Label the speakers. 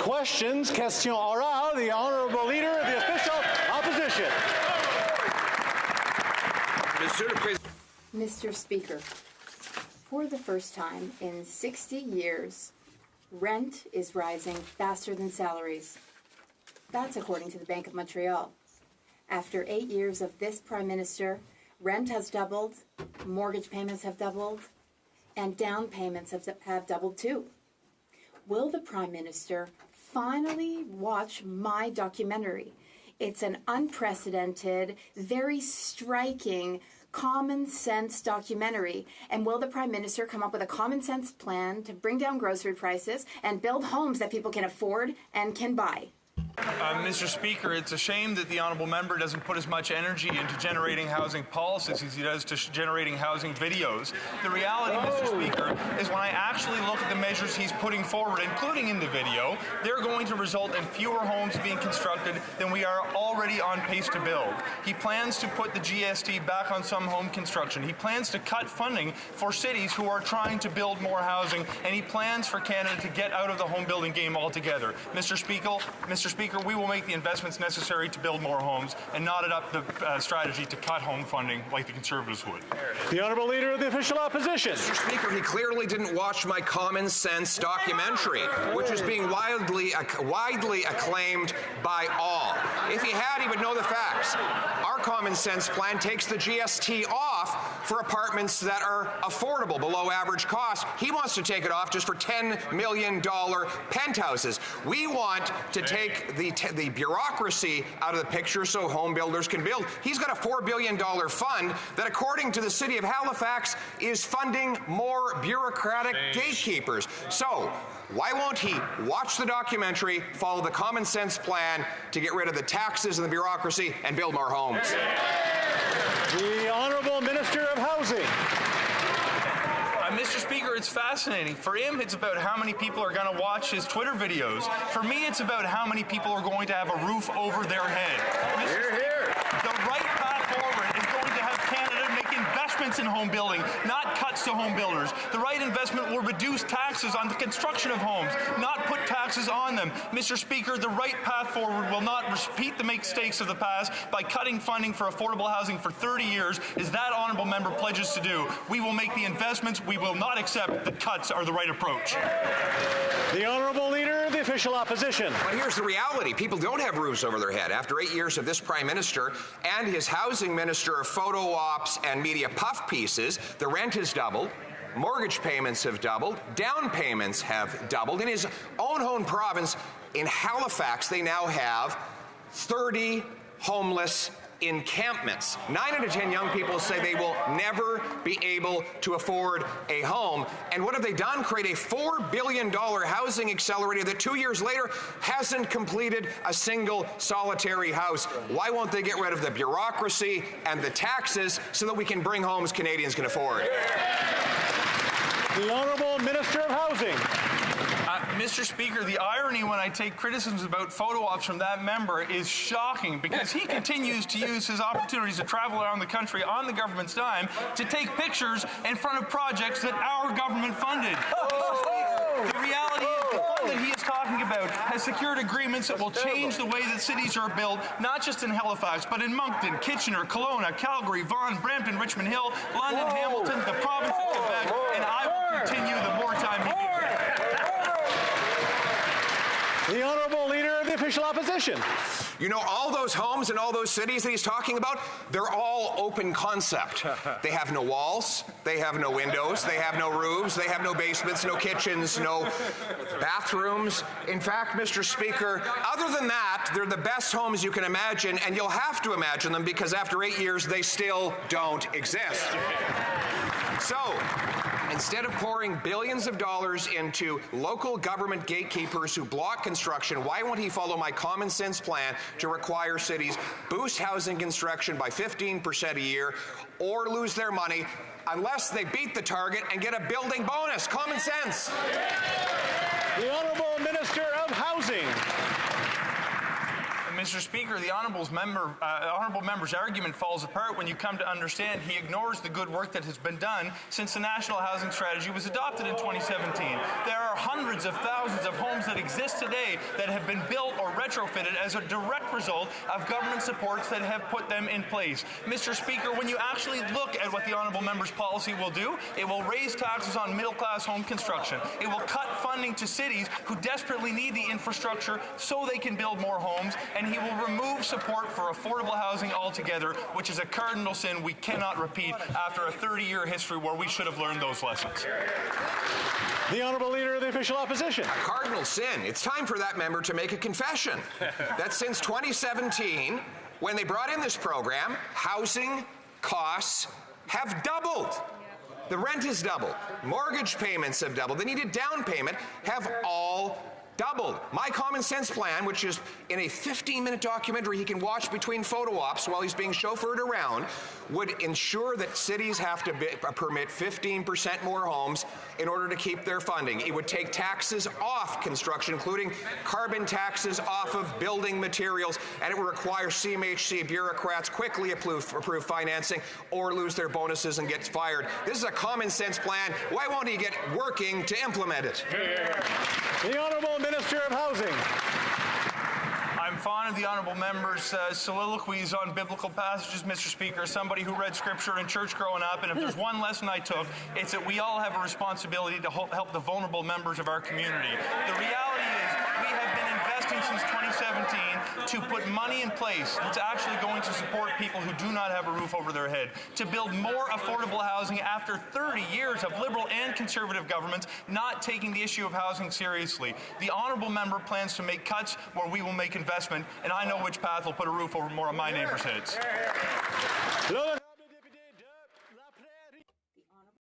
Speaker 1: questions. Question orale, the Honourable Leader of the Official Opposition.
Speaker 2: Mr. Speaker, for the first time in 60 years, rent is rising faster than salaries. That's according to the Bank of Montreal. After 8 years of this Prime Minister, rent has doubled, mortgage payments have doubled, and down payments have doubled too. Will the Prime Minister finally watch my documentary? It's an unprecedented, very striking, common sense documentary. And will the Prime Minister come up with a common sense plan to bring down grocery prices and build homes that people can afford and can buy?
Speaker 3: Mr. Speaker, it's a shame that the honourable member doesn't put as much energy into generating housing policies as he does to generating housing videos. The reality, Mr. Speaker, is when I actually look at the measures he's putting forward, including in the video, they're going to result in fewer homes being constructed than we are already on pace to build. He plans to put the GST back on some home construction. He plans to cut funding for cities who are trying to build more housing, and he plans for Canada to get out of the home building game altogether. Mr. Speaker, we will make the investments necessary to build more homes and not adopt the strategy to cut home funding like the Conservatives would.
Speaker 1: The Honourable Leader of the Official Opposition.
Speaker 4: Mr. Speaker, he clearly didn't watch my common sense documentary, which is being widely acclaimed by all. If he had, he would know the facts. Our common sense plan takes the GST off for apartments that are affordable, below average cost. He wants to take it off just for $10 million penthouses. We want to take the bureaucracy out of the picture so home builders can build. He's got a $4 billion fund that, according to the City of Halifax, is funding more bureaucratic gatekeepers. So why won't he watch the documentary, follow the common sense plan to get rid of the taxes and the bureaucracy and build more homes?
Speaker 1: The Honourable Minister of Housing.
Speaker 3: Mr. Speaker, it's fascinating. For him, it's about how many people are going to watch his Twitter videos. For me, it's about how many people are going to have a roof over their head. Mr. Speaker, the right path forward is going to have Canada make investments in home building, not cuts to home builders. The right investment will reduce taxes on the construction of homes, not put taxes on them. Mr. Speaker, the right path forward will not repeat the mistakes of the past by cutting funding for affordable housing for 30 years, as that honourable member pledges to do. We will make the investments. We will not accept that cuts are the right approach.
Speaker 1: The Honourable Leader of the Official Opposition.
Speaker 4: But here's the reality. People don't have roofs over their head. After 8 years of this Prime Minister and his housing minister of photo ops and media puff pieces, the rent has doubled. Mortgage payments have doubled. Down payments have doubled. In his own home province, in Halifax, they now have 30 homeless encampments. 9 out of 10 young people say they will never be able to afford a home. And what have they done? Create a $4 billion housing accelerator that 2 years later hasn't completed a single solitary house. Why won't they get rid of the bureaucracy and the taxes so that we can bring homes Canadians can afford?
Speaker 1: The Honourable Minister of Housing.
Speaker 3: Mr. Speaker, the irony when I take criticisms about photo ops from that member is shocking, because he continues to use his opportunities to travel around the country on the government's dime to take pictures in front of projects that our government funded. Mr. Speaker, the reality is the fund that he is talking about has secured agreements that will change the way that cities are built, not just in Halifax, but in Moncton, Kitchener, Kelowna, Calgary, Vaughan, Brampton, Richmond Hill, London, Hamilton, the province of Quebec, and I will continue the more time he gives.
Speaker 1: The Honourable Leader of the Official Opposition.
Speaker 4: You know, all those homes and all those cities that he's talking about, they're all open concept. They have no walls, they have no windows, they have no roofs, they have no basements, no kitchens, no bathrooms. In fact, Mr. Speaker, other than that, they're the best homes you can imagine, and you'll have to imagine them because after 8 years, they still don't exist. So, instead of pouring billions of dollars into local government gatekeepers who block construction, why won't he follow my common sense plan to require cities boost housing construction by 15% a year or lose their money unless they beat the target and get a building bonus? Common sense.
Speaker 1: The Honourable Minister of Housing.
Speaker 3: Mr. Speaker, the honourable member's argument falls apart when you come to understand he ignores the good work that has been done since the National Housing Strategy was adopted in 2017. There are hundreds of thousands of homes that exist today that have been built or retrofitted as a direct result of government supports that have put them in place. Mr. Speaker, when you actually look at what the honourable member's policy will do, it will raise taxes on middle-class home construction. It will cut funding to cities who desperately need the infrastructure so they can build more homes, and he will remove support for affordable housing altogether, which is a cardinal sin we cannot repeat after a 30-year history where we should have learned those lessons.
Speaker 1: The Honourable Leader of the Official Opposition.
Speaker 4: A cardinal sin. It's time for that member to make a confession that since 2017, when they brought in this program, housing costs have doubled. The rent has doubled. Mortgage payments have doubled. The needed down payment have all doubled. My Common Sense plan, which is in a 15-minute documentary he can watch between photo ops while he's being chauffeured around, would ensure that cities have to permit 15% more homes in order to keep their funding. It would take taxes off construction, including carbon taxes off of building materials, and it would require CMHC bureaucrats quickly approve financing or lose their bonuses and get fired. This is a common sense plan. Why won't he get working to implement it?
Speaker 1: The Honourable Minister of Housing.
Speaker 3: I'm fond of the honourable member's soliloquies on biblical passages, Mr. Speaker. Somebody who read scripture in church growing up, and if there's one lesson I took, it's that we all have a responsibility to help the vulnerable members of our community. The reality is we have been investing since 2017 to put money in place that's actually going to support people who do not have a roof over their head, to build more affordable housing after 30 years of Liberal and Conservative governments not taking the issue of housing seriously. The honourable member plans to make cuts where we will make investment, and I know which path will put a roof over more of my neighbours' heads.